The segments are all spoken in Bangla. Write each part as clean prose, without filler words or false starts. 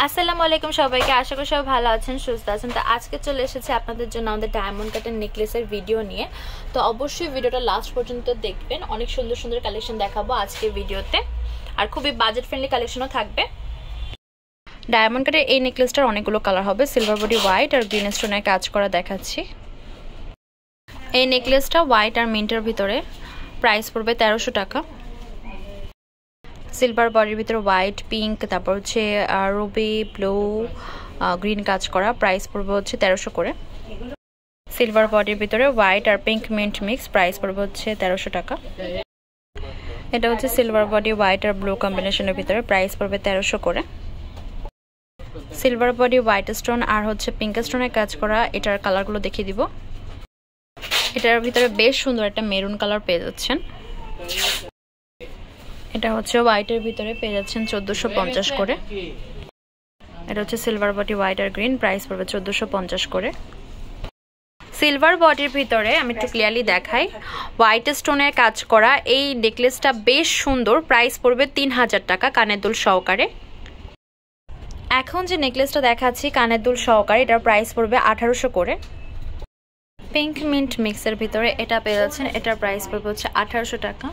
আসসালামু আলাইকুম সবাইকে, আশা করি সবাই ভালো আছেন, সুস্থ আছেন। তো আজকে চলে এসেছে আপনাদের জন্য আমাদের ডায়মন্ড কাটের নেকলেসের ভিডিও নিয়ে। তো অবশ্যই ভিডিওটা লাস্ট পর্যন্ত দেখবেন, অনেক সুন্দর সুন্দর কালেকশন দেখাবো আজকে ভিডিওতে, আর খুবই বাজেট ফ্রেন্ডলি কালেকশনও থাকবে। ডায়মন্ড কাটের এই নেকলেসটার অনেকগুলো কালার হবে, সিলভার বডি হোয়াইট আর গ্রিন স্টোনের কাজ করা দেখাচ্ছি। এই নেকলেসটা হোয়াইট আর মিন্টের ভিতরে, প্রাইস পড়বে 1300 টাকা। সিলভার বডির ভিতরে হোয়াইট, পিঙ্ক, তারপর হচ্ছে রুবি, ব্লু, গ্রিন কাজ করা, প্রাইস পড়বে হচ্ছে 1300 করে। সিলভার বডির ভিতরে হোয়াইট আর পিঙ্ক মিন্ট মিক্স, প্রাইস পড়বে হচ্ছে 1300 টাকা। এটা হচ্ছে সিলভার বডি হোয়াইট আর ব্লু কম্বিনেশনের ভিতরে, প্রাইস পড়বে 1300 করে। সিলভার বডি হোয়াইট স্টোন আর হচ্ছে পিঙ্ক স্টোনের কাজ করা, এটার কালারগুলো দেখিয়ে দিব। এটার ভিতরে বেশ সুন্দর একটা মেরুন কালার পেয়ে যাচ্ছেন। এটা হচ্ছে হোয়াইটের ভিতরে পেয়ে যাচ্ছেন 1450 করে। এটা হচ্ছে সিলভার বডি হোয়াইট আর গ্রিন, প্রাইস পড়বে 1450 করে। সিলভার বডির ভিতরে আমি একটু ক্লিয়ারলি দেখাই, হোয়াইট স্টোনের কাজ করা এই নেকলেসটা বেশ সুন্দর, প্রাইস পড়বে 3000 টাকা কানের দুল সহকারে। এখন যে নেকলেসটা দেখাচ্ছি কানের দুল সহকারে, এটার প্রাইস পড়বে 1800 করে। পিঙ্ক মিন্ট মিক্সের ভিতরে এটা পেয়ে যাচ্ছেন, এটার প্রাইস পড়বে হচ্ছে 1800 টাকা।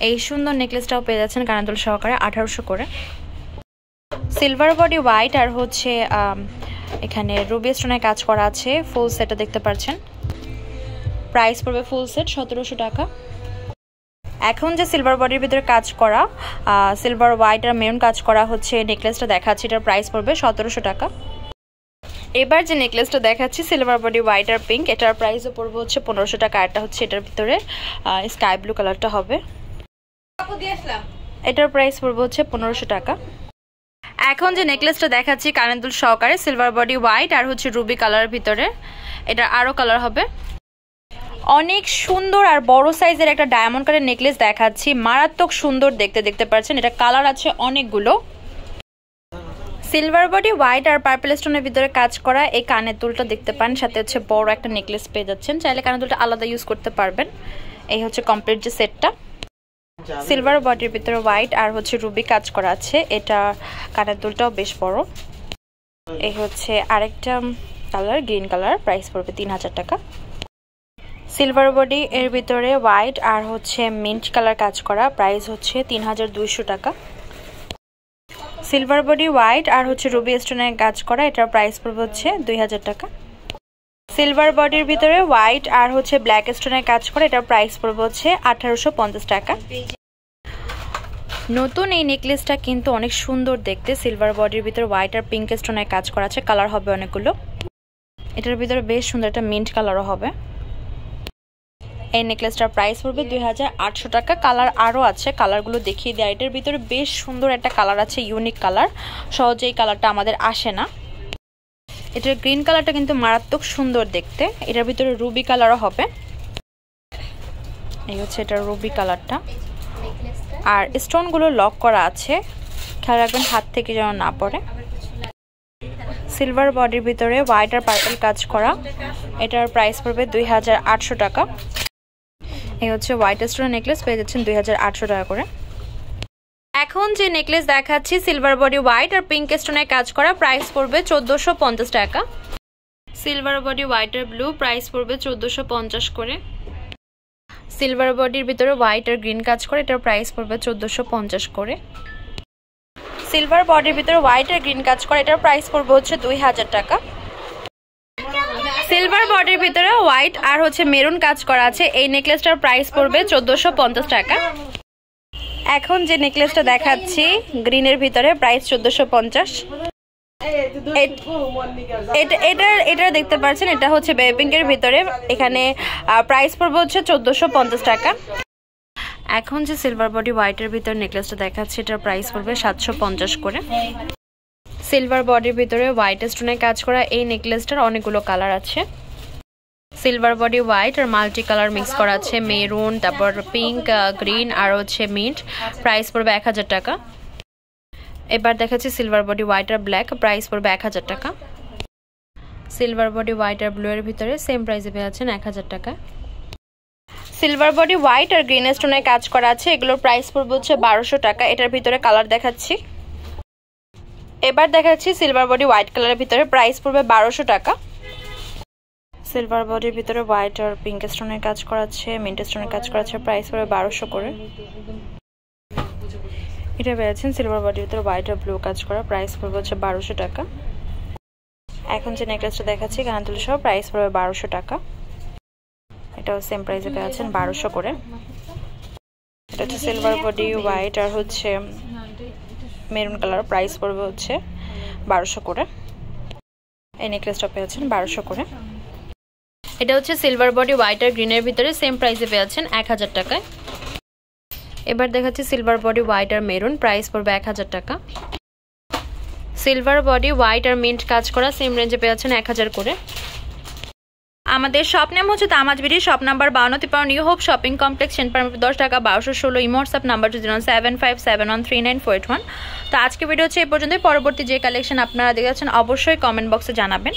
এই সুন্দর নেকলেসটাও পেয়ে যাচ্ছেন কানের দুল সহকারে 1800 করে। সিলভার বডি হোয়াইট আর হচ্ছে এখানে রুবি স্টোনের কাজ করা আছে, ফুল সেটটা দেখতে পাচ্ছেন, প্রাইস পড়বে ফুল সেট 1700 টাকা। এখন যে সিলভার বডির ভিতরে কাজ করা সিলভার হোয়াইট আর মেরুন কাজ করা হচ্ছে নেকলেসটা দেখাচ্ছি, এটার প্রাইস পড়বে 1700 টাকা। এবার যে নেকলেসটা দেখাচ্ছি সিলভার বডি হোয়াইট আর পিঙ্ক, এটার প্রাইসও পড়বে হচ্ছে 1500 টাকা। এটা হচ্ছে এটার ভিতরে স্কাই ব্লু কালারটা হবে, এটার প্রাইস পড়বে হচ্ছে 1500 টাকা। এখন যে নেকলেসটা দেখাচ্ছি কানের দুল সহকারে, সিলভার বডি হোয়াইট আর হচ্ছে রুবি কালারের ভিতরে, এটা আরো কালার হবে। অনেক সুন্দর আর বড় সাইজের একটা ডায়মন্ড কাটের নেকলেস দেখাচ্ছি, মারাত্মক সুন্দর দেখতে পাচ্ছেন। এটা কালার আছে অনেকগুলো। সিলভার বডি হোয়াইট আর পার্পল স্টোনের ভিতরে কাজ করা এই কানের দুলটা দেখতে পান, সাথে হচ্ছে বড় একটা নেকলেস পেয়ে যাচ্ছেন। চাইলে কানের দুলটা আলাদা ইউজ করতে পারবেন। এই হচ্ছে কমপ্লিট যে সেটটা। সিলভার বডির ভিতরে হোয়াইট আর হচ্ছে রুবি কাজ করা আছে, এটা কানের দুলটাও বেশ বড়। এই হচ্ছে আরেকটা কালার, গ্রিন কালার, প্রাইস পড়বে 3000 টাকা। সিলভার বডি এর ভিতরে হোয়াইট আর হচ্ছে মিন্ট কালার কাজ করা, প্রাইস হচ্ছে 3200 টাকা। সিলভার বডি হোয়াইট আর হচ্ছে রুবি স্টোনের কাজ করা, এটার প্রাইস পড়বে হচ্ছে 2000 টাকা। সিলভার বডির ভিতরে হোয়াইট আর হচ্ছে ব্ল্যাক স্টোনের কাজ করা, এটার প্রাইস পড়বে হচ্ছে 1850 টাকা। নতুন এই নেকলেসটা কিন্তু অনেক সুন্দর দেখতে, সিলভার বডির ভিতরে হোয়াইট আর পিঙ্ক স্টোনের কাজ করা আছে, কালার হবে অনেকগুলো। এটার ভিতরে বেশ সুন্দর একটা মিন্ট কালারও হবে। এই নেকলেসটার প্রাইস পড়বে 2800 টাকা। কালার আরও আছে, কালারগুলো দেখিয়ে দেয়। এটার ভিতরে বেশ সুন্দর একটা কালার আছে, ইউনিক কালার, সহজে এই কালারটা আমাদের আসে না। এটার গ্রিন কালারটা কিন্তু মারাত্মক সুন্দর দেখতে। এটার ভিতরে রুবি কালারও হবে। এই হচ্ছে এটার রুবি কালারটা, আর স্টোনগুলো লক করা আছে, খেয়াল রাখবেন হাত থেকে যেন না পড়ে। সিলভার বডির ভিতরে হোয়াইট আর পার্পল কাজ করা, এটার প্রাইস পড়বে 2800 টাকা। এই হচ্ছে হোয়াইট স্টোনের নেকলেস, পেয়ে যাচ্ছেন 2800 টাকা করে। এখন যে নেকলেস দেখাচ্ছি সিলভার বডি হোয়াইট আর পিঙ্ক স্টোনের কাজ করা, প্রাইস পড়বে 1450 টাকা। সিলভার বডি হোয়াইট আর ব্লু, প্রাইস পড়বে 1450 করে। সিলভার বডির ভিতরে হোয়াইট আর গ্রিন কাজ করে, এটার প্রাইস পড়বে 1450 করে। সিলভার বডির ভিতরে হোয়াইট আর গ্রিন কাজ করে, এটার প্রাইস পড়বে হচ্ছে 2000 টাকা। সিলভার বডির ভিতরে হোয়াইট আর হচ্ছে মেরুন কাজ করা আছে, এই নেকলেসটার প্রাইস পড়বে 1450 টাকা। এখন যে নেকলেসটা দেখাচ্ছি গ্রিনের ভিতরে, প্রাইস 1450। এটা দেখতে পাচ্ছেন, এটা হচ্ছে বেবি পিঙ্কের ভিতরে, এখানে প্রাইস পড়বে হচ্ছে 1450 টাকা। এখন যে সিলভার বডি হোয়াইটের ভিতরে নেকলেসটা দেখাচ্ছি, এটার প্রাইস পড়বে 750 করে। সিলভার বডির ভিতরে হোয়াইট স্টোনের কাজ করা এই নেকলেসটার অনেকগুলো কালার আছে। সিলভার বডি হোয়াইট আর মাল্টি কালার মিক্স করা আছে, মেরুন, তারপর পিঙ্ক, গ্রিন আর হচ্ছে মিন্ট, প্রাইস পড়বে 1000 টাকা। এবার দেখাচ্ছি সিলভার বডি হোয়াইট আর ব্ল্যাক, প্রাইস পড়বে 1000 টাকা। সিলভার বডি হোয়াইট আর ব্লু এর ভিতরে সেম প্রাইসে পেয়ে যাচ্ছেন 1000 টাকা। সিলভার বডি হোয়াইট আর গ্রিন স্টোনের কাজ করা আছে, এগুলোর প্রাইস পড়বে হচ্ছে 1200 টাকা। এটার ভিতরে কালার দেখাচ্ছি, এবার দেখাচ্ছি সিলভার বডি হোয়াইট কালারের ভিতরে, প্রাইস পড়বে 1200 টাকা। সিলভার বডির ভিতরে হোয়াইট আর পিঙ্ক স্টোনের কাজ করা আছে, মিন্ট স্টোনের কাজ করা আছে, প্রাইস পড়বে 1200 করে। এটা পেয়েছেন সিলভার বডির ভিতরে হোয়াইট আর ব্লু কাজ করা, প্রাইস পড়বে হচ্ছে 1200 টাকা। এখন যে নেকলেসটা দেখাচ্ছি কানাতুলি সহ, প্রাইস পড়বে 1200 টাকা। এটাও সেম প্রাইসে পেয়েছেন 1200 করে। এটা হচ্ছে সিলভার বডি হোয়াইট আর হচ্ছে মেরুন কালার, প্রাইস পড়বে হচ্ছে 1200 করে। এই নেকলেসটা পেয়েছেন 1200 করে। এটা হচ্ছে সিলভার বডি হোয়াইট আর গ্রিনের ভিতরে, সেম প্রাইসে পেয়েছেন 1000 টাকায়। এবার দেখাচ্ছি সিলভার বডি হোয়াইট আর মেরুন, প্রাইস পড়বে 1000 টাকা। সিলভার বডি হোয়াইট আর মিন্ট কাজ করা, সেম রেঞ্জে পেয়েছেন 1000 করে। আমাদের শপ নেম হচ্ছে Tamaz BD, shop number 5253 new hope shopping complex, সেন্টপার 10 টাকা 1216, ইমো হোয়াটসঅ্যাপ নাম্বার 07571394841। তো আজকে ভিডিও হচ্ছে এই পর্যন্ত। পরবর্তী যে কালেকশন আপনারা দেখেছেন অবশ্যই কমেন্ট বক্সে জানাবেন।